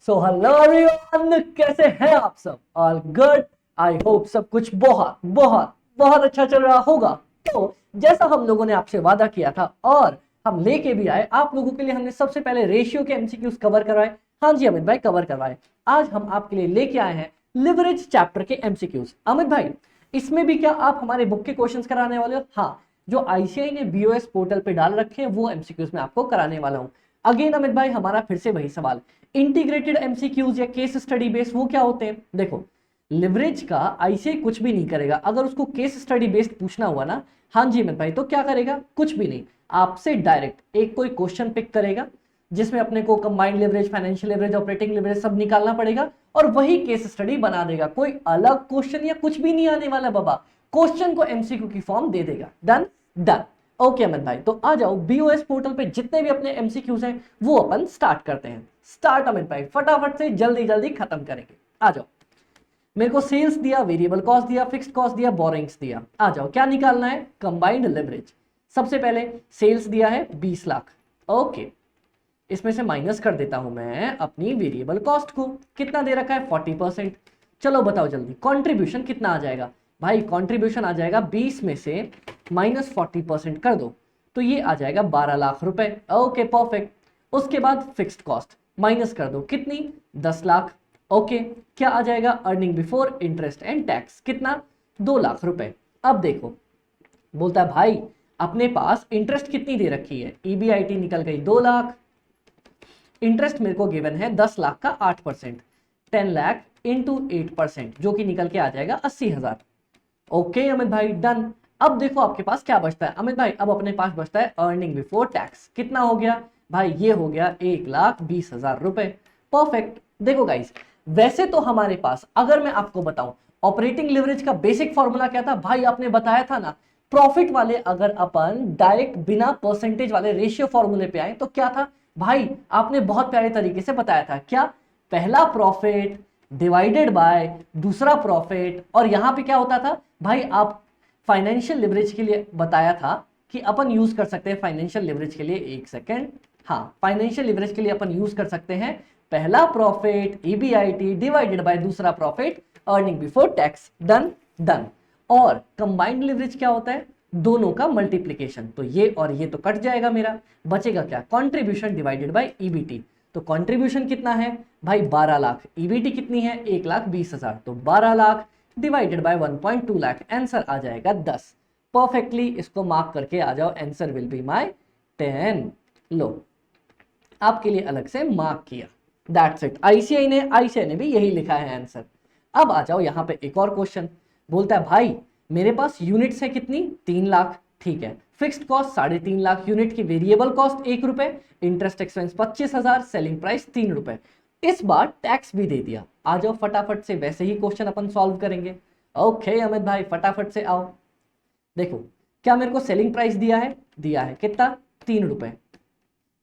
So hello everyone, कैसे हैं आप सब? All good. आई होप सब कुछ बहुत बहुत बहुत अच्छा चल रहा होगा। तो जैसा हम लोगों ने आपसे वादा किया था और हम लेके भी आए आप लोगों के लिए, हमने सबसे पहले रेशियो के एमसीक्यूज कवर करवाए। हाँ जी अमित भाई, कवर करवाए। आज हम आपके लिए लेके आए हैं लिवरेज चैप्टर के एमसीक्यूज। अमित भाई, इसमें भी क्या आप हमारे बुक के क्वेश्चंस कराने वाले हो? हाँ, जो आईसीआई ने बीओएस पोर्टल पे डाल रखे हैं वो एमसीक्यूज में आपको कराने वाला हूं। अगेन अमित भाई, हमारा फिर से वही सवाल, इंटीग्रेटेड एमसीक्यूज या केस स्टडी बेस्ड वो क्या होते हैं? देखो, लिवरेज का आईसीआई कुछ भी नहीं करेगा। अगर उसको केस स्टडी बेस्ड पूछना हुआ ना, हाँ जी अमित भाई, तो क्या करेगा? कुछ भी नहीं, आपसे डायरेक्ट एक कोई क्वेश्चन पिक करेगा जिसमें अपने को combined leverage, financial leverage, operating leverage सब निकालना पड़ेगा और वही केस स्टडी बना देगा। कोई अलग क्वेश्चन या कुछ भी नहीं आने वाला बाबा, क्वेश्चन को एमसीक्यू की फॉर्म दे देगा। Done done. ओके अमित भाई, तो आ जाओ बीओएस पोर्टल पे जितने भी अपने एमसीक्यूज हैं वो अपन स्टार्ट करते हैं। स्टार्ट अमित भाई, फटाफट से जल्दी जल्दी खत्म करेंगे। आ जाओ। मेरे को सेल्स दिया, वेरिएबल कॉस्ट दिया, फिक्स्ड कॉस्ट दिया, बोरिंग्स दिया। आ जाओ, क्या निकालना है? Combined leverage. सबसे पहले सेल्स दिया है 20 लाख। ओके, इसमें से माइनस कर देता हूं मैं अपनी वेरिएबल कॉस्ट को। कितना दे रखा है? 40%। चलो बताओ जल्दी, कंट्रीब्यूशन कितना आ जाएगा? भाई कंट्रीब्यूशन आ जाएगा 20 में से माइनस 40% कर दो तो ये आ जाएगा 12 लाख रुपए। Okay perfect. उसके बाद फिक्स्ड कॉस्ट माइनस कर दो, कितनी? 10 लाख। ओके, क्या आ जाएगा? Earning before interest and tax, कितना? 2 लाख रुपए। अब देखो, बोलता है भाई अपने पास इंटरेस्ट कितनी दे रखी है? ईबीआईटी निकल गई 2 लाख। इंटरेस्ट मेरे को गिवन है 10 लाख का 8%, 10 लाख इंटू 8% जो कि निकल के आ जाएगा 80,000। ओके अमित भाई, डन। अब देखो आपके पास क्या बचता है अमित भाई? अब अपने पास बचता है अर्निंग बिफोर टैक्स। कितना हो गया भाई? ये हो गया 1,20,000 रुपए। परफेक्ट। देखो गाइस, वैसे तो हमारे पास, अगर मैं आपको बताऊं, ऑपरेटिंग लिवरेज का बेसिक फॉर्मूला क्या था भाई? आपने बताया था ना, प्रॉफिट वाले अगर अपन डायरेक्ट बिना परसेंटेज वाले रेशियो फॉर्मूले पे आए तो क्या था भाई? आपने बहुत प्यारे तरीके से बताया था। क्या? पहला प्रॉफिट डिवाइडेड बाय दूसरा प्रॉफिट। और यहां पे क्या होता था भाई? आप फाइनेंशियल लिवरेज के लिए बताया था कि अपन यूज कर सकते हैं फाइनेंशियल लिवरेज के लिए, एक सेकेंड, हाँ, फाइनेंशियल लिवरेज के लिए अपन यूज कर सकते हैं पहला प्रॉफिट ईबीआईटी डिवाइडेड बाय दूसरा profit earning before tax. Done done. और कंबाइंड लिवरेज क्या होता है? दोनों का मल्टीप्लीकेशन। तो ये और ये तो कट जाएगा, मेरा बचेगा क्या? Contribution divided by EBT. तो कंट्रीब्यूशन कितना है भाई? 12 लाख। ईबीटी कितनी है? 1,20,000। तो 12 lakh divided by 1.2 lakh, answer आ जाएगा 10। परफेक्टली इसको मार्क करके आ जाओ, आंसर विल बी माय 10। लो, आपके लिए अलग से मार्क किया। That's it. आईसीआई ने भी यही लिखा है आंसर। अब आ जाओ यहाँ पे एक और क्वेश्चन। बोलता है भाई मेरे पास यूनिट्स है कितनी? 3 लाख। ठीक है, फिक्स्ड कॉस्ट 3.5 लाख, यूनिट की वेरिएबल कॉस्ट 1 रुपए, इंटरेस्ट एक्सपेंस 25,000, सेलिंग प्राइस 3 रुपए। इस बार टैक्स भी दे दिया। आ जाओ फटाफट से वैसे ही क्वेश्चन अपन सॉल्व करेंगे। ओके अमित भाई, फटाफट से आओ। देखो, क्या मेरे को सेलिंग प्राइस दिया है? दिया है। कितना? 3 रुपए।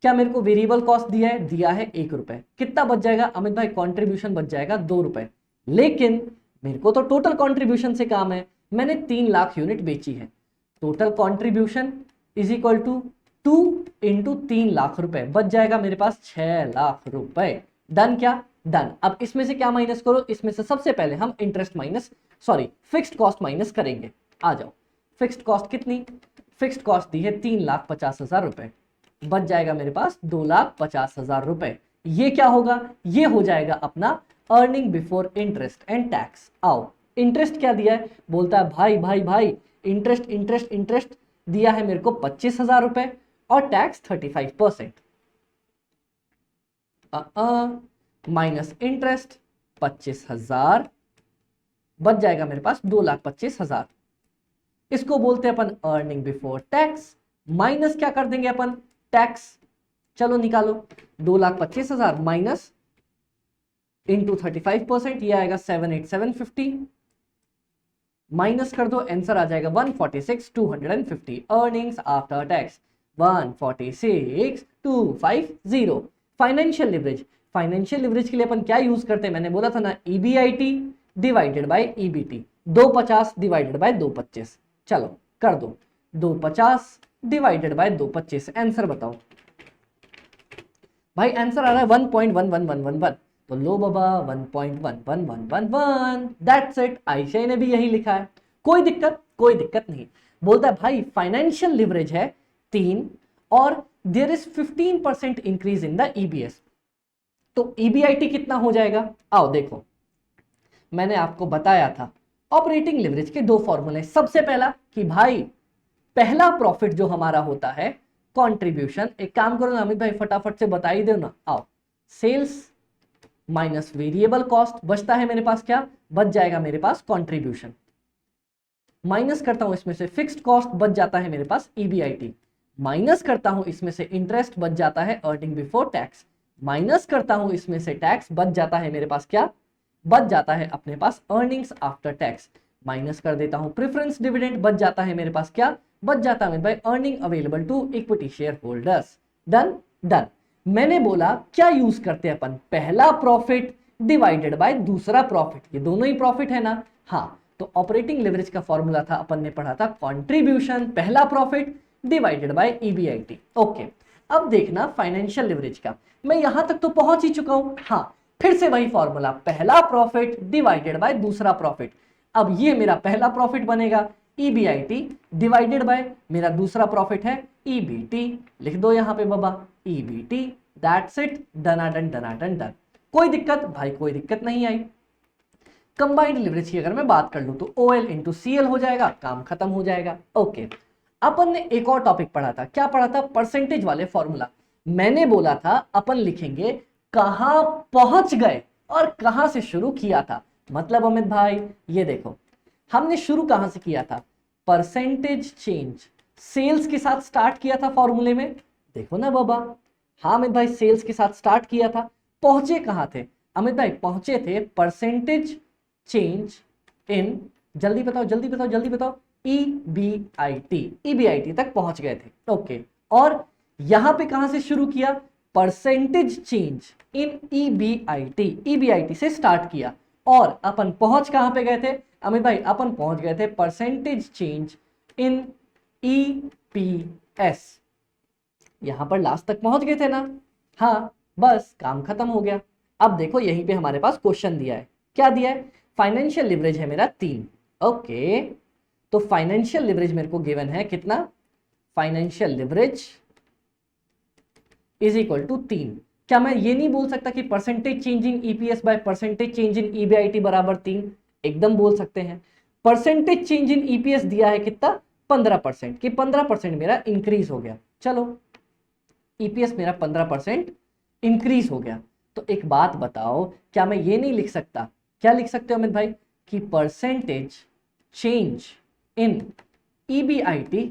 क्या मेरे को वेरिएबल कॉस्ट दिया है? दिया है 1 रुपए। कितना बच जाएगा अमित भाई? कंट्रीब्यूशन बच जाएगा 2 रुपए। लेकिन मेरे को तो टोटल कंट्रीब्यूशन से काम है, मैंने 3 लाख यूनिट बेची है। Total contribution is equal to 2 into 3 lakh रुपए, बच जाएगा मेरे पास 6 लाख रुपए। डन क्या? डन। अब इसमें से क्या माइनस करो? इसमें से सबसे पहले हम interest minus, sorry, fixed cost minus करेंगे। आ जाओ, फिक्स्ड कॉस्ट कितनी? फिक्स्ड कॉस्ट दी है 3,50,000 रुपए, बच जाएगा मेरे पास 2,50,000 रुपए। ये क्या होगा? ये हो जाएगा अपना earning before interest and tax. आओ, इंटरेस्ट क्या दिया है? बोलता है भाई भाई भाई, इंटरेस्ट इंटरेस्ट इंटरेस्ट दिया है मेरे को 25,000 रुपए और टैक्स 35%। माइनस इंटरेस्ट 25,000, बच जाएगा मेरे पास 2,25,000। इसको बोलते हैं अपन अर्निंग बिफोर टैक्स। माइनस क्या कर देंगे अपन? टैक्स। चलो निकालो, 2,25,000 माइनस इंटू 35%, ये आएगा 78750, माइनस कर दो, आंसर आ जाएगा 146,250। Earnings after tax 146,250। Financial leverage, financial leverage के लिए अपन क्या यूज करते हैं? मैंने बोला था ना, EBIT divided by EBT, 250 divided by 225। चलो कर दो, 250 डिवाइडेड बाय 225, आंसर बताओ भाई। आंसर आ रहा है 1.11111। तो लो बाबा 1.11111, दैट्स इट। आयशा ने भी यही लिखा है, कोई दिक्कत नहीं। बोलता है भाई फाइनेंशियल लिवरेज है 3 और there is 15% increase in the EBS, तो ईबीआईटी कितना हो जाएगा? आओ देखो, मैंने आपको बताया था ऑपरेटिंग लिवरेज के 2 फॉर्मूले। सबसे पहला कि भाई पहला प्रॉफिट जो हमारा होता है कंट्रीब्यूशन, एक काम करो ना अमित भाई फटाफट से बता ही दो ना, आओ, सेल्स माइनस वेरिएबल कॉस्ट बचता है मेरे पास, क्या बच जाएगा मेरे पास? कंट्रीब्यूशन। माइनस करता हूं इसमें से फिक्स्ड कॉस्ट, बच जाता है मेरे पास ईबीआईटी। माइनस करता हूं इसमें से इंटरेस्ट, बच जाता है अर्निंग बिफोर टैक्स। माइनस करता हूं इसमें से टैक्स, बच जाता है मेरे पास क्या? बच जाता है अपने पास अर्निंग्स आफ्टर टैक्स। माइनस कर देता हूं प्रेफरेंस डिविडेंड, बच जाता है मेरे पास क्या? बच जाता है भाई earning available to equity share holders. Done done. मैंने बोला क्या यूज करते हैं अपन? पहला प्रॉफिट डिवाइडेड बाय दूसरा प्रॉफिट, ये दोनों ही प्रॉफिट है ना? हाँ, तो ऑपरेटिंग लेवरेज का फॉर्मूला था, अपन ने पढ़ा था कंट्रीब्यूशन पहला profit divided by EBIT. Okay, अब देखना फाइनेंशियल लेवरेज का, मैं यहां तक तो पहुंच ही चुका हूं। हाँ, फिर से वही फॉर्मूला, पहला प्रॉफिट डिवाइडेड बाय दूसरा प्रॉफिट। अब ये मेरा पहला प्रॉफिट बनेगा ईबीआईटी डिवाइडेड बाय मेरा दूसरा प्रॉफिट है ईबीटी। लिख दो यहां पे बाबा ईबीटी, दैट्स इट, डनाडन डनाडन डन। कोई दिक्कत भाई? कोई दिक्कत नहीं आई। कंबाइंड लिवरेज की अगर मैं बात कर लूं तो OL इंटू CL हो जाएगा, काम खत्म हो जाएगा। ओके, अपन ने एक और टॉपिक पढ़ा था, क्या पढ़ा था? परसेंटेज वाले फॉर्मूला। मैंने बोला था अपन लिखेंगे कहां पहुंच गए और कहां से शुरू किया था। मतलब अमित भाई ये देखो, हमने शुरू कहां से किया था? परसेंटेज चेंज सेल्स के साथ स्टार्ट किया था फॉर्मूले में, देखो ना बाबा। हाँ अमित भाई, सेल्स के साथ स्टार्ट किया था, पहुंचे कहां थे अमित भाई? पहुंचे थे परसेंटेज चेंज इन, जल्दी बताओ जल्दी बताओ जल्दी बताओ, ईबीआईटी तक पहुंच गए थे। ओके, और यहां पे कहां से शुरू किया? परसेंटेज चेंज इन ईबीआईटी से स्टार्ट किया, और अपन पहुंच कहां पे गए थे अमित भाई? अपन पहुंच गए थे परसेंटेज चेंज इन ईपीएस, यहां पर लास्ट तक पहुंच गए थे ना? हाँ, बस काम खत्म हो गया। अब देखो यहीं पे हमारे पास क्वेश्चन दिया है, क्या दिया है? फाइनेंशियल लिवरेज है मेरा 3। ओके, तो फाइनेंशियल लिवरेज मेरे को गिवन है कितना? Financial leverage is equal to 3। क्या मैं ये नहीं बोल सकता कि percentage change in EPS by percentage change in EBIT बराबर 3? एकदम बोल सकते हैं। परसेंटेज चेंज इन ईपीएस दिया है कितना? 15%, कि 15% मेरा इंक्रीज हो गया। चलो, ईपीएस मेरा 15% इंक्रीज हो गया। तो एक बात बताओ, क्या मैं ये नहीं लिख सकता? क्या लिख सकते हो अमित भाई? कि परसेंटेज चेंज इन ईबीआईटी,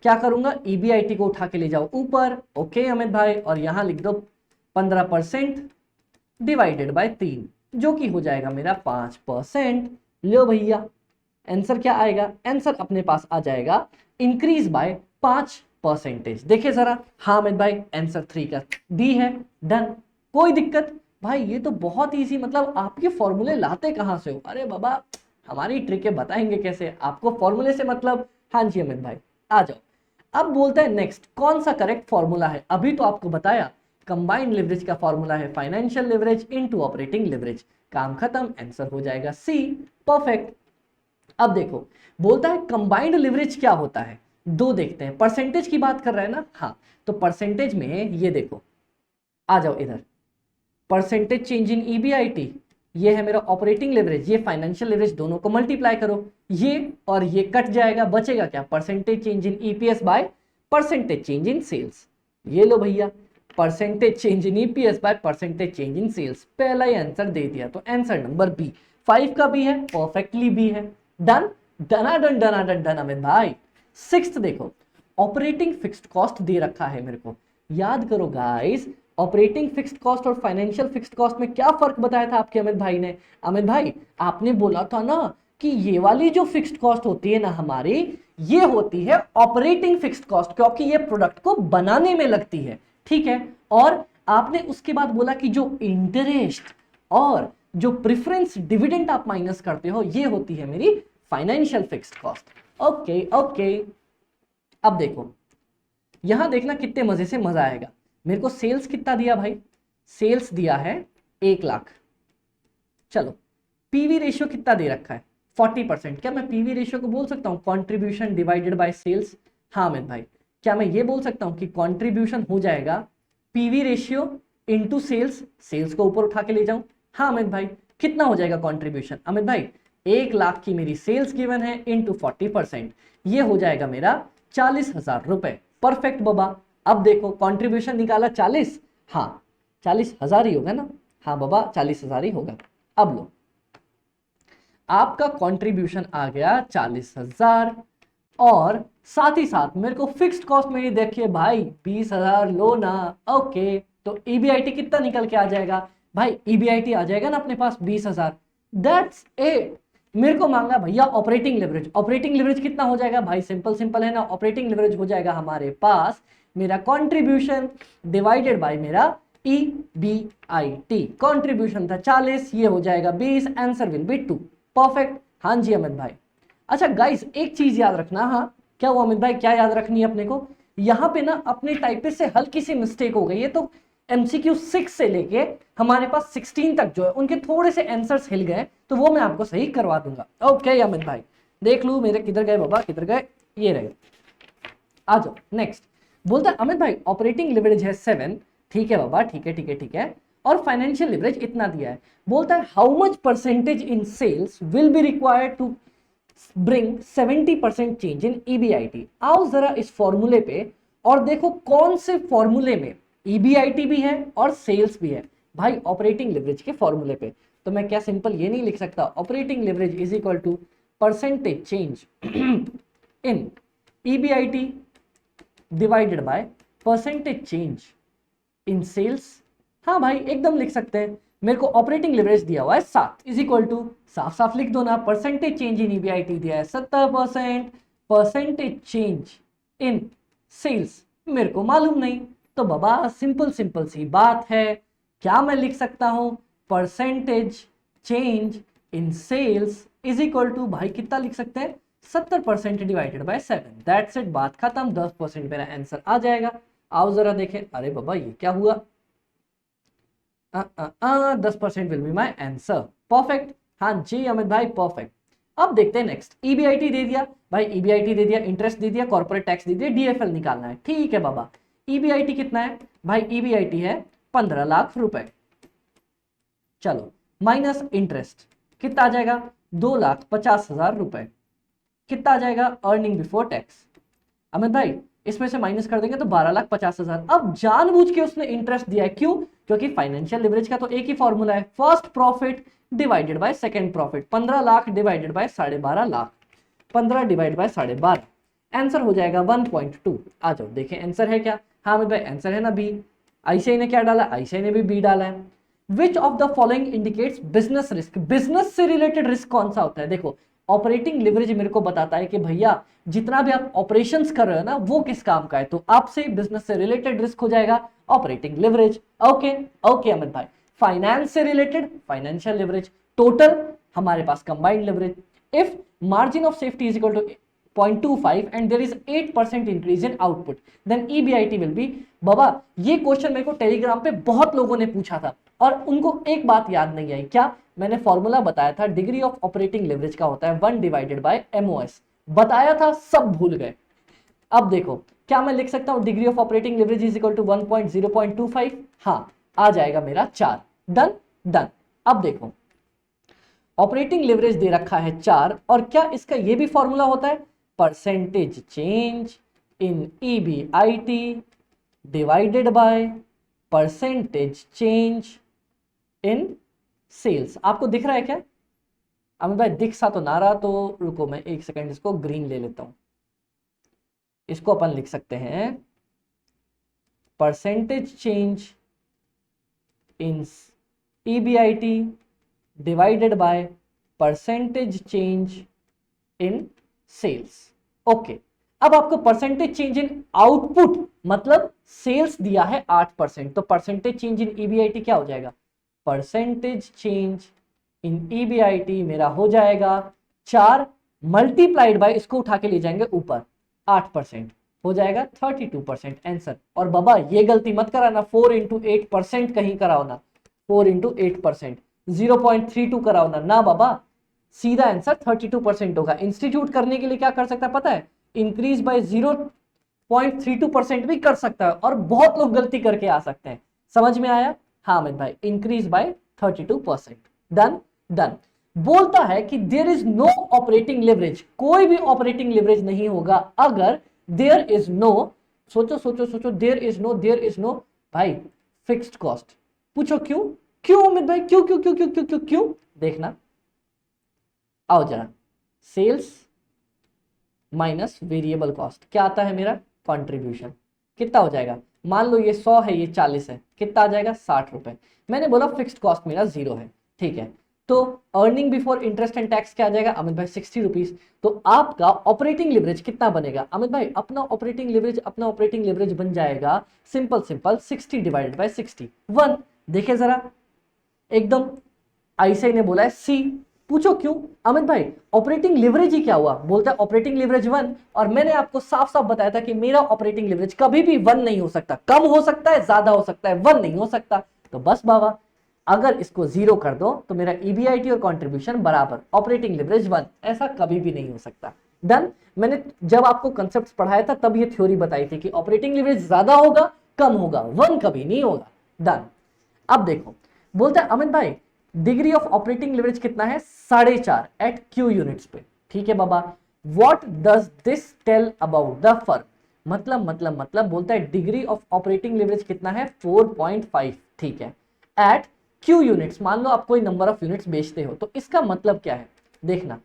क्या करूंगा? ईबीआईटी को उठा के ले जाओ ऊपर। ओके अमित भाई, और यहां लिख दो 15% डिवाइडेड बाय 3, जो कि हो जाएगा मेरा 5%। लो भैया, आंसर क्या आएगा? आंसर अपने पास आ जाएगा इंक्रीज बाय 5%। देखिए जरा, हाँ अमित भाई आंसर 3 का डी है। डन, कोई दिक्कत भाई? ये तो बहुत इजी, मतलब आपके फॉर्मूले लाते कहां से हो? अरे बाबा, हमारी ट्रिक है, बताएंगे कैसे आपको फॉर्मूले से मतलब। हाँ जी अमित भाई, आ जाओ। अब बोलता है नेक्स्ट कौन सा करेक्ट फॉर्मूला है? अभी तो आपको बताया कंबाइंड लिवरेज का फॉर्मूला है financial leverage into operating leverage, काम खत्म, आंसर हो जाएगा सी, परफेक्ट। अब देखो, बोलता है कंबाइंड लिवरेज क्या होता है? दो देखते हैं, परसेंटेज की बात कर रहा है ना? हाँ, तो परसेंटेज में ये देखो, आ जाओ इधर, परसेंटेज चेंज इन ईबीआईटी, ये है मेरा ऑपरेटिंग लेवरेज, ये फाइनेंशियल लेवरेज, दोनों को मल्टीप्लाई करो, ये और ये कट जाएगा, बचेगा क्या? Percentage change in EPS by percentage change in sales. ये लो भैया, percentage change in EPS by percentage change in sales, पहला ही आंसर दे दिया, तो आंसर नंबर बी, 5 का भी है, परफेक्टली बी है। डन, डनाडन डनाडन डन अमित भाई। 6th देखो, ऑपरेटिंग फिक्स्ड कॉस्ट दे रखा है मेरे को, याद करो गाइस, ऑपरेटिंग फिक्स्ड कॉस्ट और फाइनेंशियल फिक्स्ड कॉस्ट में क्या फर्क बताया था आपके अमित भाई ने? अमित भाई आपने बोला था ना कि ये वाली जो फिक्स्ड कॉस्ट होती है ना हमारी, ये होती है ऑपरेटिंग फिक्स्ड कॉस्ट, क्योंकि ये प्रोडक्ट को बनाने में लगती है, ठीक है। और आपने उसके बाद बोला कि जो इंटरेस्ट और जो प्रेफरेंस डिविडेंड आप माइनस करते हो, ये होती है मेरी financial fixed cost. Okay okay, अब देखो यहां देखना कितने मजे से मजा आएगा। मेरे को सेल्स कितना दिया भाई? सेल्स दिया है 1 लाख। चलो पीवी रेशियो कितना दे रखा है 40%। क्या मैं पीवी रेशियो को बोल सकता हूँ कंट्रीब्यूशन डिवाइडेड बाय सेल्स? हाँ अमित भाई, क्या मैं ये बोल सकता हूँ कि कंट्रीब्यूशन हो जाएगा PV ratio into sales, sales को ऊपर उठा के ले जाऊं? हाँ अमित भाई, कितना हो जाएगा कंट्रीब्यूशन अमित भाई? 1 लाख की मेरी सेल्स गिवन है इनटू 40%, ये हो जाएगा मेरा 40,000 रुपए। परफेक्ट बाबा। अब देखो कंट्रीब्यूशन निकाला 40, हाँ 40,000 ही होगा ना? हाँ बाबा 40,000 ही होगा। अब लो आपका कंट्रीब्यूशन आ गया 40,000 और साथ ही साथ मेरे को फिक्स्ड कॉस्ट में ये देखिए भाई 20,000 लो ना। ओके तो ईबीआईटी कितना निकल के आ जाएगा भाई? ईबीआईटी आ जाएगा ना अपने पास 20,000। That's it. मेरे को मांगा भैया ऑपरेटिंग लेवरेज। ऑपरेटिंग लेवरेज कितना हो जाएगा भाई? सिंपल सिंपल है ना, ऑपरेटिंग लेवरेज हो जाएगा हमारे पास मेरा कंट्रीब्यूशन डिवाइडेड बाय मेरा ईबीआईटी। कंट्रीब्यूशन था 40, ये हो जाएगा 20, आंसर विल बी 2। परफेक्ट। हाँ जी अमित भाई। अच्छा गाइस एक चीज याद रखना। हाँ क्या हुआ अमित भाई, क्या याद रखनी है अपने को? यहाँ पे ना अपने टाइपिस्ट से हल्की सी मिस्टेक हो गई है, तो एमसीक्यू 6 से लेके हमारे पास 16 तक जो है उनके थोड़े से आंसर्स हिल गए, तो वो मैं आपको सही करवा दूंगा। ओके अमित भाई, देख लू मेरे किधर गए बाबा, किधर गए, ये रहे। आ जाओ नेक्स्ट। बोलता है अमित भाई ऑपरेटिंग लिवरेज है 7, ठीक है बाबा, ठीक है ठीक है ठीक है, और फाइनेंशियल लिवरेज इतना दिया है। बोलता है how much percentage in sales will be required to bring 70% change in EBIT. आओ जरा इस फॉर्मूले पे और देखो कौन से फॉर्मूले में ईबीआईटी भी है और सेल्स भी है भाई ऑपरेटिंग लिवरेज के फॉर्मूले पे। तो मैं क्या सिंपल ये नहीं लिख सकता operating leverage is equal to percentage change in EBIT divided by percentage change in sales? हाँ भाई एकदम लिख सकते हैं। मेरे को ऑपरेटिंग लिवरेज दिया हुआ है 7 इज इक्वल टू, साफ साफ लिख दो ना, परसेंटेज चेंज इन ईबीआईटी दिया है 70%, परसेंटेज चेंज इन सेल्स मेरे को मालूम नहीं। तो बाबा सिंपल सिंपल सी बात है, क्या मैं लिख सकता हूं percentage change in sales is equal to भाई कितना लिख सकते हैं 70% डिवाइडेड बाय 7। दैट्स इट, बात खत्म। 10% मेरा आंसर आ जाएगा। आओ जरा देखें। अरे बाबा ये क्या हुआ? 10% will be my answer. Perfect. हाँ जी अमित भाई परफेक्ट। अब देखते हैं नेक्स्ट। ईबीआईटी दे दिया भाई, ईबीआईटी दे दिया, इंटरेस्ट दे दिया, कॉर्पोरेट टैक्स दे दिया, डीएफएल निकालना है। ठीक है बाबा। ईबीआईटी कितना है भाई? ईबीआईटी है 15 लाख रुपए। चलो माइनस इंटरेस्ट कितना आ जाएगा? 2,50,000 रुपए। कितना आ जाएगा अर्निंग बिफोर टैक्स? अमित भाई इसमें से माइनस कर देंगे तो 12,50,000। अब जानबूझ के उसने इंटरेस्ट दिया है, क्यों? क्योंकि फाइनेंशियल लिवरेज का तो एक ही फॉर्मूला है, first profit divided by second profit. 15 lakh divided bye 12.5 lakh, 15 divide by 12.5, answer हो जाएगा 1.2। आ जाओ देखें आंसर है क्या। हाँ अमित भाई आंसर है ना बी। आईसीआई ने क्या डाला? आईसीआई ने भी बी डाला है। Which of the following indicates business risk? Business से रिलेटेड रिस्क कौन सा होता है? देखो ऑपरेटिंग लिवरेज मेरे को बताता है कि भैया जितना भी आप ऑपरेशंस कर रहे हो ना वो किस काम का है, तो आपसे बिजनेस से रिलेटेड रिस्क हो जाएगा operating leverage. Okay okay Amit भाई। फाइनेंस से रिलेटेड फाइनेंशियल लिवरेज, टोटल हमारे पास combined leverage. If margin of safety is equal to 0.25 and there is 8% increase in output then EBIT will be। बाबा ये question मेरे को Telegram पे बहुत लोगों ने पूछा था और उनको एक बात याद नहीं आई। क्या? मैंने फॉर्मूला बताया था डिग्री ऑफ ऑपरेटिंग लिवरेज का होता है 1 डिवाइडेड बाय MOS, बताया था, सब भूल गए। अब देखो क्या मैं लिख सकता हूं degree of operating leverage is equal to 1.0.25? हाँ आ जाएगा मेरा 4। Done done. अब देखो ऑपरेटिंग लिवरेज दे रखा है 4 और क्या इसका ये भी फॉर्मूला होता है percentage change in EBIT divided by percentage change in sales. आपको दिख रहा है क्या अमित भाई? दिख सा तो ना रहा, तो रुको मैं एक सेकंड इसको ग्रीन ले लेता हूं। इसको अपन लिख सकते हैं percentage change in EBIT divided by percentage change in sales. Okay अब आपको परसेंटेज चेंज इन आउटपुट मतलब सेल्स दिया है 8%, तो परसेंटेज चेंज इन EBIT क्या हो जाएगा? परसेंटेज चेंज इन EBIT मेरा हो जाएगा 4 मल्टीप्लाइड बाय, इसको उठा के ले जाएंगे ऊपर, 8% हो जाएगा 32% आंसर। और बाबा ये गलती मत कराना 4 into 8% कहीं कराओ ना, 4 इंटू 8%, 0.32 कराओ ना, ना बाबा, सीधा आंसर 32% होगा। इंस्टीट्यूट करने के लिए क्या कर सकता है पता है, इंक्रीज बाय 0.32% भी कर सकता है, और बहुत लोग गलती करके आ सकते हैं। समझ में आया? हाँ अमित भाई, इंक्रीज बाय 32%। Done done. बोलता है कि there is no operating leverage, कोई भी ऑपरेटिंग लिवरेज नहीं होगा अगर देयर इज नो, सोचो सोचो सोचो, देयर इज नो भाई फिक्स्ड कॉस्ट। पूछो क्यों? क्यों अमित भाई, क्यों क्यों क्यों क्यों क्यों क्यों क्यों? देखना, आओ जरा, सेल्स माइनस वेरिएबल कॉस्ट क्या आता है मेरा, कंट्रीब्यूशन। कितना हो जाएगा, मान लो ये 100 है, ये 40 है, कितना आ जाएगा 60 रुपए। मैंने बोला फिक्स्ड कॉस्ट मेरा 0 है, ठीक है, तो earning before interest and tax क्या आ जाएगा अमित भाई, 60 रुपीज। तो आपका ऑपरेटिंग लिवरेज कितना बनेगा अमित भाई, अपना ऑपरेटिंग लिवरेज बन जाएगा सिंपल सिंपल 60 डिवाइडेड बाय 60, 1। देखे जरा, एकदम ऐसे ही ने बोला है सी। पूछो क्यों अमित भाई, ऑपरेटिंग लिवरेज ही क्या हुआ, बोलता है ऑपरेटिंग लिवरेज 1, और मैंने आपको साफ साफ बताया था कि मेरा ऑपरेटिंग लिवरेज कभी भी 1 नहीं हो सकता, कम हो सकता है, ज्यादा हो सकता है, 1 नहीं हो सकता। तो बस बाबा, अगर इसको 0 कर दो तो मेरा ईबीआईटी और कंट्रीब्यूशन बराबर, ऑपरेटिंग लिवरेज 1, ऐसा कभी भी नहीं हो सकता। डन। मैंने जब आपको कंसेप्ट पढ़ाया था तब ये थ्योरी बताई थी कि ऑपरेटिंग लिवरेज ज्यादा होगा, कम होगा, 1 कभी नहीं होगा। डन। अब देखो, बोलता है अमित भाई डिग्री ऑफ ऑपरेटिंग लिवरेज कितना है, 4.5 एट क्यू यूनिट्स पे, ठीक है बाबा। What does this tell about the firm, मतलब बोलता है डिग्री ऑफ ऑपरेटिंग लिवरेज कितना है, 4.5, ठीक है, एट क्यू यूनिट्स। मान लो आप कोई नंबर ऑफ यूनिट्स बेचते हो, तो इसका मतलब क्या है, देखना,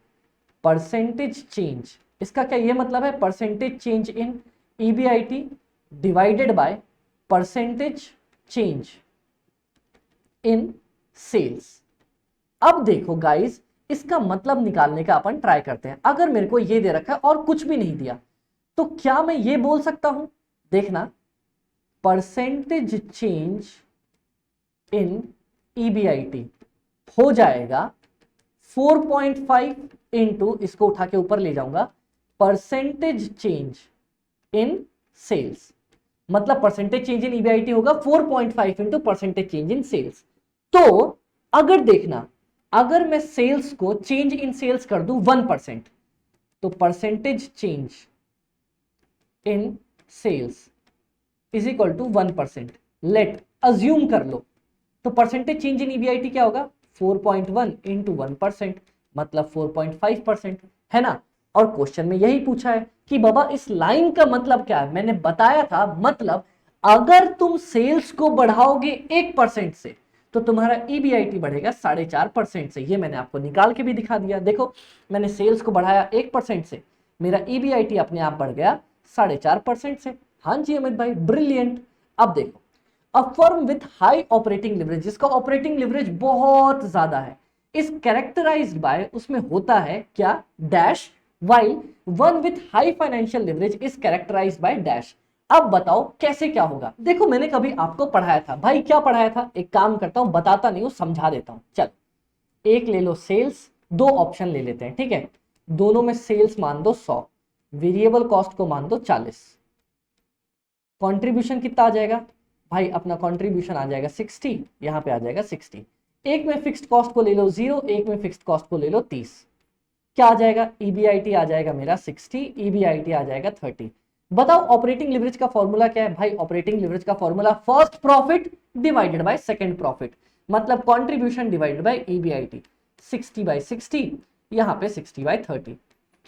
परसेंटेज चेंज, इसका क्या ये मतलब है, percentage change in EBIT divided by percentage change in sales. अब देखो गाइस, इसका मतलब निकालने का अपन ट्राई करते हैं। अगर मेरे को ये दे रखा है और कुछ भी नहीं दिया, तो क्या मैं ये बोल सकता हूं, देखना, परसेंटेज चेंज इन ईबीआईटी हो जाएगा 4.5 इंटू, इसको उठा के ऊपर ले जाऊंगा, परसेंटेज चेंज इन सेल्स। मतलब परसेंटेज चेंज इन ईबीआईटी होगा 4.5 into percentage change in sales. तो अगर देखना, अगर मैं सेल्स को चेंज इन सेल्स कर दूं 1%, तो percentage change in sales is equal to 1%। Let assume कर लो, तो परसेंटेज चेंज इन ईबीआईटी क्या होगा, 4.1 इंटू 1%, मतलब 4.5%, है ना। और क्वेश्चन में यही पूछा है कि बाबा इस लाइन का मतलब क्या है, मैंने बताया था, मतलब अगर तुम सेल्स को बढ़ाओगे 1% से, तो तुम्हारा ईबीआईटी बढ़ेगा 4.5% से। ये मैंने आपको निकाल के भी दिखा दिया। देखो, मैंने सेल्स को बढ़ाया 1% से, मेरा ईबीआईटी अपने आप बढ़ गया 4.5% से। हाँ जी अमित भाई, ब्रिलियंट। अब देखो, a firm with high operating leverage, जिसका ऑपरेटिंग लिवरेज बहुत ज्यादा है, इज कैरेक्टराइज्ड बाय, उसमें होता है क्या, dash, while one with high financial leverage is characterized by dash। अब बताओ कैसे क्या होगा। देखो, मैंने कभी आपको पढ़ाया था भाई, क्या पढ़ाया था, एक काम करता हूं, बताता नहीं हूं, समझा देता हूं। चल, एक ले लो सेल्स, दो ऑप्शन ले लेते हैं, ठीक है, दोनों में सेल्स मान दो 100, वेरिएबल कॉस्ट को मान दो 40, कंट्रीब्यूशन कितना आ जाएगा भाई, अपना कंट्रीब्यूशन आ जाएगा 60, यहां पे आ जाएगा 60। एक में फिक्स्ड कॉस्ट को ले लो 0, एक में फिक्स्ड कॉस्ट को ले लो 30, क्या आ जाएगा, ईबीआईटी आ जाएगा मेरा 60, ईबीआईटी आ जाएगा 30। बताओ ऑपरेटिंग लिवरेज का फॉर्मूला क्या है भाई, ऑपरेटिंग लिवरेज का formula first profit divided by second profit, मतलब कंट्रीब्यूशन डिवाइडेड बाय ईबीआईटी, 60/60, यहां पे 60/30,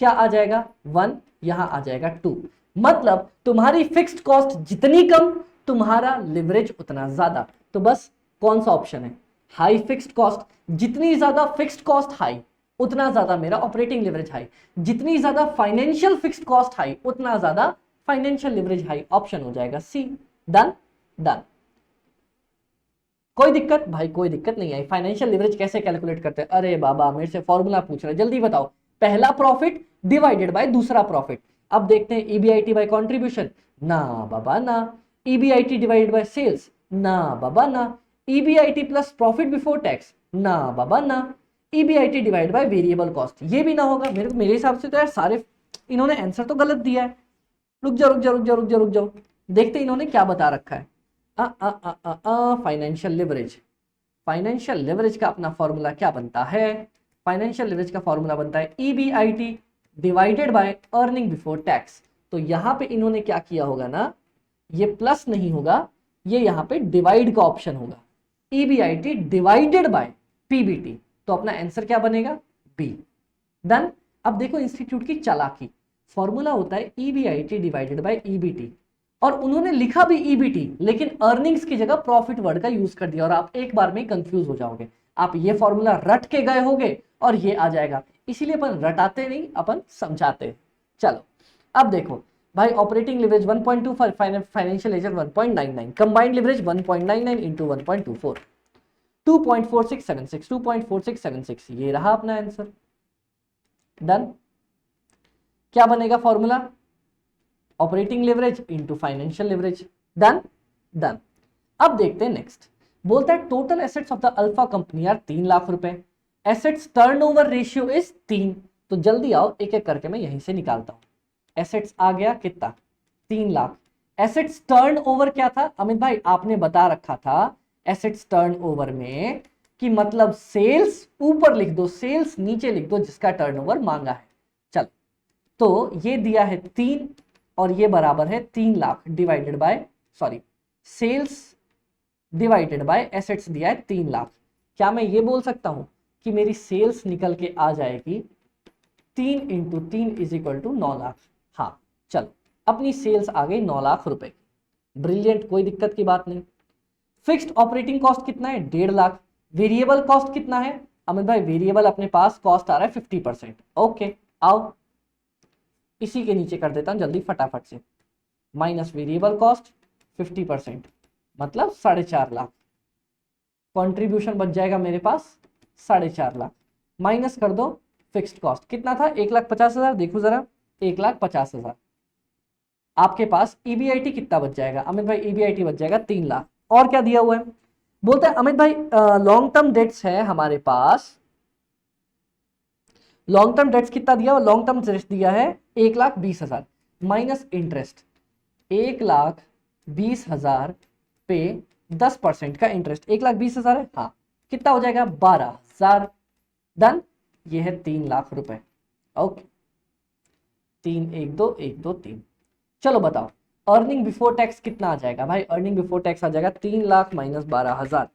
क्या आ जाएगा 1, यहां आ जाएगा 2। मतलब तुम्हारी फिक्स्ड कॉस्ट जितनी कम, तुम्हारा लिवरेज उतना ज्यादा। तो बस कौन सा ऑप्शन है, हाई फिक्स्ड कॉस्ट, जितनी ज्यादा फिक्स्ड कॉस्ट हाई, उतना ज्यादा मेरा ऑपरेटिंग लिवरेज हाई, जितनी ज्यादा फाइनेंशियल फिक्स्ड कॉस्ट हाई, उतना ज्यादा फाइनेंशियल लिवरेज हाई। ऑप्शन हो जाएगा सी। Done done. कोई दिक्कत भाई, कोई दिक्कत नहीं आई। फाइनेंशियल लिवरेज कैसे कैलकुलेट करते हैं, अरे बाबा मेरे से फॉर्मूला पूछ रहे, जल्दी बताओ। पहला प्रॉफिट डिवाइडेड बाय दूसरा प्रॉफिट। अब देखते हैं ईबीआईटी बाय कंट्रीब्यूशन, ना बाबा ना। ईबीआईटी डिवाइडेड बाय सेल्स, ना बाबा ना। EBIT plus profit before tax, ना बाबा ना। EBIT divide by variable cost, ये भी ना होगा। मेरे हिसाब से तो यार सारे इन्होंने आंसर तो गलत दिया है। रुक जाओ रुक जाओ रुक जाओ रुक जाओ रुक जाओ, देखते इन्होंने क्या बता रखा है। फाइनेंशियल लिवरेज, फाइनेंशियल लेवरेज का अपना फॉर्मूला क्या बनता है? फाइनेंशियल लेवरेज का फॉर्मूला बनता है EBIT divided by earning before tax. तो यहां पे इन्होंने क्या किया होगा ना, ये प्लस नहीं होगा, ये यहां पे डिवाइड का ऑप्शन होगा, EBIT डिवाइडेड बाय PBT। तो अपना आंसर क्या बनेगा? बी। डन। अब देखो इंस्टीट्यूट की चालाकी, फॉर्मूला होता है EBIT डिवाइडेड बाय EBT और उन्होंने लिखा भी EBT लेकिन अर्निंग्स की जगह प्रॉफिट वर्ड का यूज कर दिया और आप एक बार में कंफ्यूज हो जाओगे। आप ये फॉर्मूला रट के गए होगे और ये आ जाएगा, इसीलिए अपन रटाते नहीं, अपन समझाते। चलो अब देखो भाई, operating leverage 1.25, financial ledger 1.99, combined leverage 1.99 into 1.24, 2.4676, 2.4676, ये रहा अपना आंसर। डन। क्या बनेगा formula? Operating leverage into financial leverage. Done done. अब देखते हैं नेक्स्ट, बोलता है total assets of the alpha company are 3 lakh रुपए, एसेट्स टर्नओवर रेशियो इज 3। तो जल्दी आओ, एक एक करके मैं यहीं से निकालता हूं। एसेट्स आ गया कितना? 3 लाख। एसेट्स टर्नओवर क्या था अमित भाई? आपने बता रखा था एसेट्स टर्नओवर में कि मतलब सेल्स ऊपर लिख दो, सेल्स नीचे लिख दो, जिसका टर्नओवर मांगा है। चल, तो ये दिया है 3 और ये बराबर है 3 lakh divided by, sorry, sales divided by assets दिया है 3 लाख। क्या मैं ये बोल सकता हूं कि मेरी सेल्स निकल के आ जाएगी 3 into 3 is equal to 9 lakh? हाँ चलो, अपनी सेल्स आ गई 9 लाख रुपए की। ब्रिलियंट, कोई दिक्कत की बात नहीं। फिक्स्ड ऑपरेटिंग कॉस्ट कितना है? 1.5 लाख। वेरिएबल कॉस्ट कितना है अमित भाई? वेरिएबल अपने पास कॉस्ट आ रहा है 50%। ओके, आओ इसी के नीचे कर देता हूं जल्दी फटाफट से, माइनस वेरिएबल कॉस्ट 50%, मतलब 4.5 लाख। कंट्रीब्यूशन बच जाएगा मेरे पास 4.5 लाख, माइनस कर दो फिक्स्ड कॉस्ट कितना था? 1,50,000। देखो जरा, 1,50,000। आपके पास EBIT कितना बच जाएगा अमित भाई? EBIT बच जाएगा 3 लाख। और क्या दिया हुआ है? बोलते हैं अमित भाई लॉन्ग टर्म डेट्स है हमारे पास, लॉन्ग टर्म डेट्स कितना दिया हुआ? लॉन्ग टर्म डेट्स दिया है 1,20,000 माइनस इंटरेस्ट 1,20,000 पे 10% का इंटरेस्ट, 1,20,000 है। हाँ, कितना हो जाएगा? 12,000। डन। ये है 3 लाख रुपए। ओके, 3 1 2 1 2 3। चलो बताओ अर्निंग बिफोर टैक्स कितना आ जाएगा भाई? अर्निंग बिफोर टैक्स आ जाएगा 3 लाख माइनस 12,000।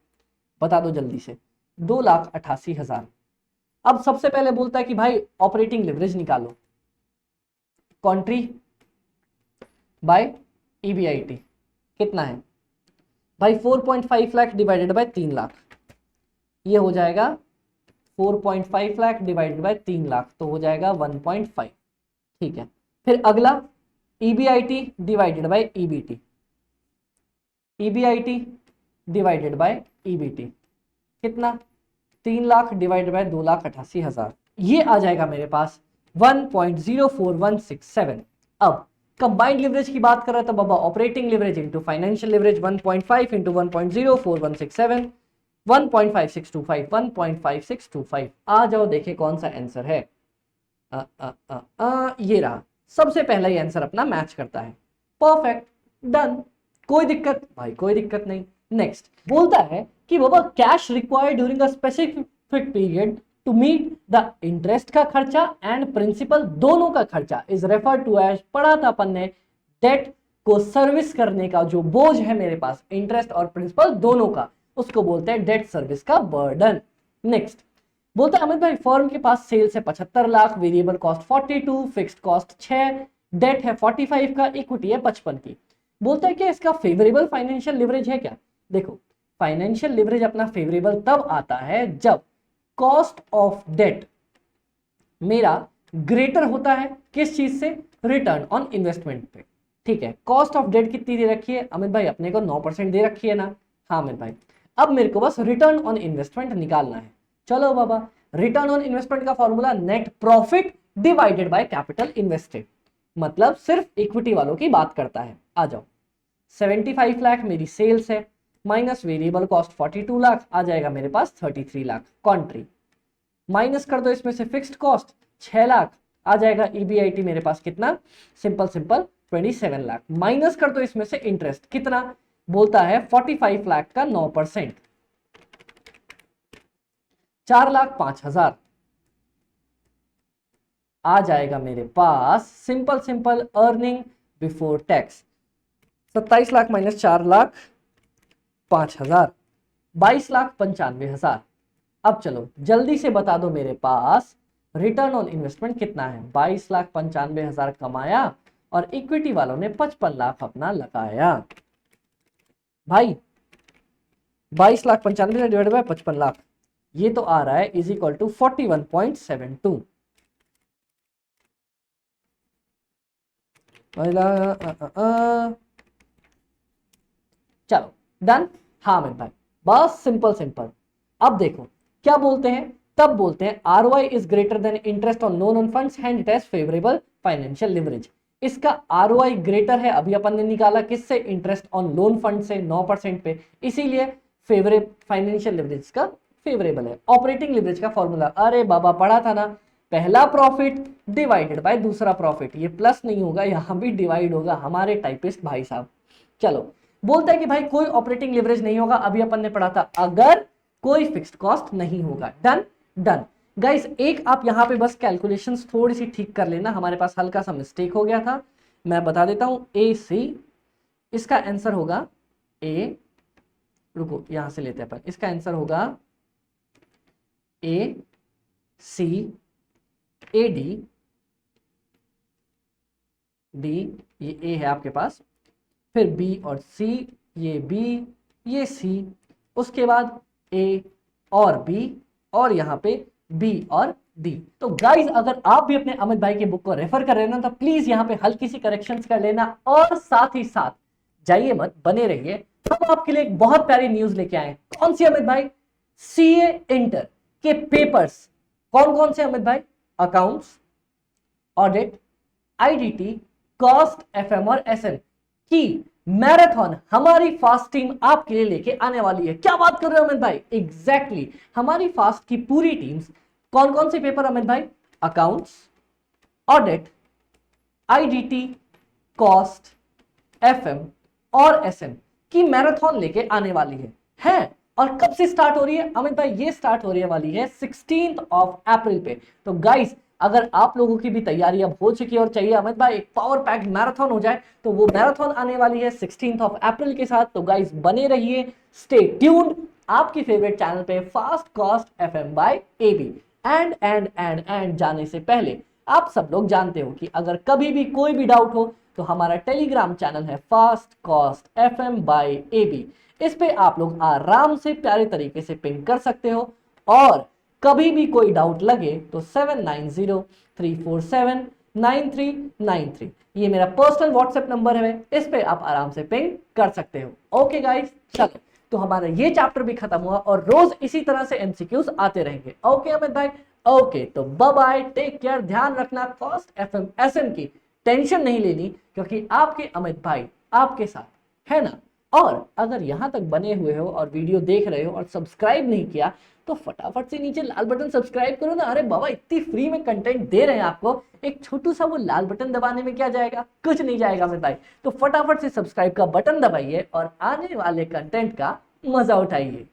बता दो जल्दी से। 2,88,000। अब सबसे पहले बोलता है कि भाई ऑपरेटिंग लिवरेज निकालो, कॉन्ट्री बाय EBIT कितना है भाई? 4.5 लाख डिवाइडेड बाय 3 लाख, ये हो जाएगा 4.5 लाख डिवाइडेड बाय 3 लाख, तो हो जाएगा 1.5। ठीक है, फिर अगला EBIT divided bye EBT, EBIT divided bye EBT कितना? 3 लाख डिवाइडेड बाय 2,88,000, ये आ जाएगा मेरे पास 1.04167। अब कंबाइंड लिवरेज की बात कर रहा था बाबा, operating leverage into financial leverage 1.5 into 1.04167, 1.5625, 1.5625। आ जाओ देखे कौन सा आंसर है। ये रहा, सबसे पहला ही आंसर अपना मैच करता है। परफेक्ट, डन, कोई दिक्कत भाई? कोई दिक्कत नहीं। नेक्स्ट बोलता है कि बाबा cash required during a specific period to meet the interest का खर्चा एंड प्रिंसिपल दोनों का खर्चा इज रेफर टू एज, पढ़ा था अपन ने, डेट को सर्विस करने का जो बोझ है मेरे पास, इंटरेस्ट और प्रिंसिपल दोनों का, उसको बोलते हैं डेट सर्विस का बर्डन। नेक्स्ट बोलता है अमित भाई फर्म के पास सेल्स है 75 lakh, variable cost 42, fixed cost 6, debt है 45 का, इक्विटी है 55 की। बोलता है कि इसका फेवरेबल फाइनेंशियल लिवरेज है क्या? देखो फाइनेंशियल लिवरेज अपना फेवरेबल तब आता है जब कॉस्ट ऑफ डेट मेरा ग्रेटर होता है किस चीज से? रिटर्न ऑन इन्वेस्टमेंट पे। ठीक है, कॉस्ट ऑफ डेट कितनी दे रखी है अमित भाई? अपने को 9% दे रखी है ना? हाँ अमित भाई, अब मेरे को बस रिटर्न ऑन इन्वेस्टमेंट निकालना है। चलो बाबा, रिटर्न ऑन इन्वेस्टमेंट का formula net profit divided by capital invested, मतलब सिर्फ इक्विटी वालों की बात करता है। आ जाओ, 75 लाख मेरी सेल्स है, माइनस वेरिएबल कॉस्ट 42 लाख, आ जाएगा मेरे पास 33 लाख। कॉन्ट्री माइनस कर दो इसमें से फिक्स्ड कॉस्ट 6 लाख, आ जाएगा EBIT मेरे पास कितना? Simple simple 27 lakh. माइनस कर दो इसमें से इंटरेस्ट कितना? बोलता है 45 लाख का 9%, 4,05,000 आ जाएगा मेरे पास। Simple simple earning before tax 27 lakh minus 4,05,000 22,95,000। अब चलो जल्दी से बता दो मेरे पास रिटर्न ऑन इन्वेस्टमेंट कितना है। 22,95,000 कमाया और इक्विटी वालों ने 55 लाख अपना लगाया। भाई 22,95,000 डिवाइड बाय 55 लाख, ये तो आ रहा है इज इक्वल टू 41.72। चलो डन। हाँ मैं भाई बस सिंपल सिंपल। अब देखो क्या बोलते हैं, तब बोलते हैं ROI is greater than interest on loan on funds and it has favourable financial leverage. इसका ROI ग्रेटर है, अभी अपन ने निकाला किससे, इंटरेस्ट ऑन लोन फंड से 9% पे, इसीलिए फेवरेबल फाइनेंशियल लिवरेज का फेवरेबल है। ऑपरेटिंग लिवरेज का फॉर्मूला अरे बाबा पढ़ा था ना, पहला प्रॉफिट डिवाइडेड बाय दूसरा प्रॉफिट, ये प्लस नहीं होगा यहां भी डिवाइड होगा हमारे टाइपिस्ट भाई साहब। चलो बोलता है कि भाई कोई ऑपरेटिंग लिवरेज नहीं होगा, अभी अपन ने पढ़ा था अगर कोई फिक्स्ड कॉस्ट नहीं होगा। Done done guys. एक आप यहां पे बस कैलकुलेशंस थोड़ी सी ठीक कर लेना, हमारे पास हल्का सा मिस्टेक हो गया था, मैं बता देता हूं। AC इसका आंसर होगा ए, रुको यहां से लेते हैं अपन, इसका आंसर होगा ACAD, डी ये A है आपके पास, फिर B और C, ये B ये C, उसके बाद A और B और यहाँ पे B और D। तो गाइज अगर आप भी अपने अमित भाई के बुक को रेफर कर रहे हैं ना, तो प्लीज यहाँ पे हल्की सी करेक्शंस कर लेना और साथ ही साथ जाइए मत, बने रहिए। हम आपके लिए एक बहुत प्यारी न्यूज लेके आए। कौन सी अमित भाई? CA इंटर के पेपर्स। कौन कौन से अमित भाई? Accounts, audit, IDT, cost, FM और SM की मैराथन हमारी फास्ट टीम आपके लिए लेके आने वाली है। क्या बात कर रहे हो अमित भाई? एग्जैक्टली हमारी फास्ट की पूरी टीम्स कौन कौन से पेपर अमित भाई? Accounts, audit, IDT, cost, FM और SM की मैराथन लेके आने वाली है। और कब से स्टार्ट हो रही है अमित भाई? ये स्टार्ट हो रही वाली है 16 अप्रैल पे। तो गाइस अगर आप लोगों की भी तैयारी अब हो चुकी है और चाहिए अमित भाई एक पावर पैक मैराथन हो जाए, तो वो मैराथन आने वाली है 16 अप्रैल के साथ। तो गाइस बने रहिए, स्टे ट्यून्ड आपकी फेवरेट चैनल पे fast cost FM by AB। And जाने से पहले आप सब लोग जानते हो कि अगर कभी भी कोई भी डाउट हो तो हमारा टेलीग्राम चैनल है fast cost FM by AB। इस पे आप लोग आराम से प्यारे तरीके से पिंग कर सकते हो, और कभी भी कोई डाउट लगे तो 7903479393 ये मेरा पर्सनल व्हाट्सएप नंबर है, इस पे आप आराम से पिंग कर सकते हो। ओके गाइस, चलो तो हमारा ये चैप्टर भी खत्म हुआ और रोज इसी तरह से MCQs आते रहेंगे। ओके अमित भाई, ओके तो बाय बाय, टेक केयर, ध्यान रखना। कॉस्ट FM SM की टेंशन नहीं लेनी, क्योंकि आपके अमित भाई आपके साथ है ना। और अगर यहां तक बने हुए हो और वीडियो देख रहे हो और सब्सक्राइब नहीं किया, तो फटाफट से नीचे लाल बटन सब्सक्राइब करो ना। अरे बाबा इतनी फ्री में कंटेंट दे रहे हैं आपको, एक छोटू सा वो लाल बटन दबाने में क्या जाएगा, कुछ नहीं जाएगा मेरे भाई। तो फटाफट से सब्सक्राइब का बटन दबाइए और आने वाले कंटेंट का मजा उठाइए।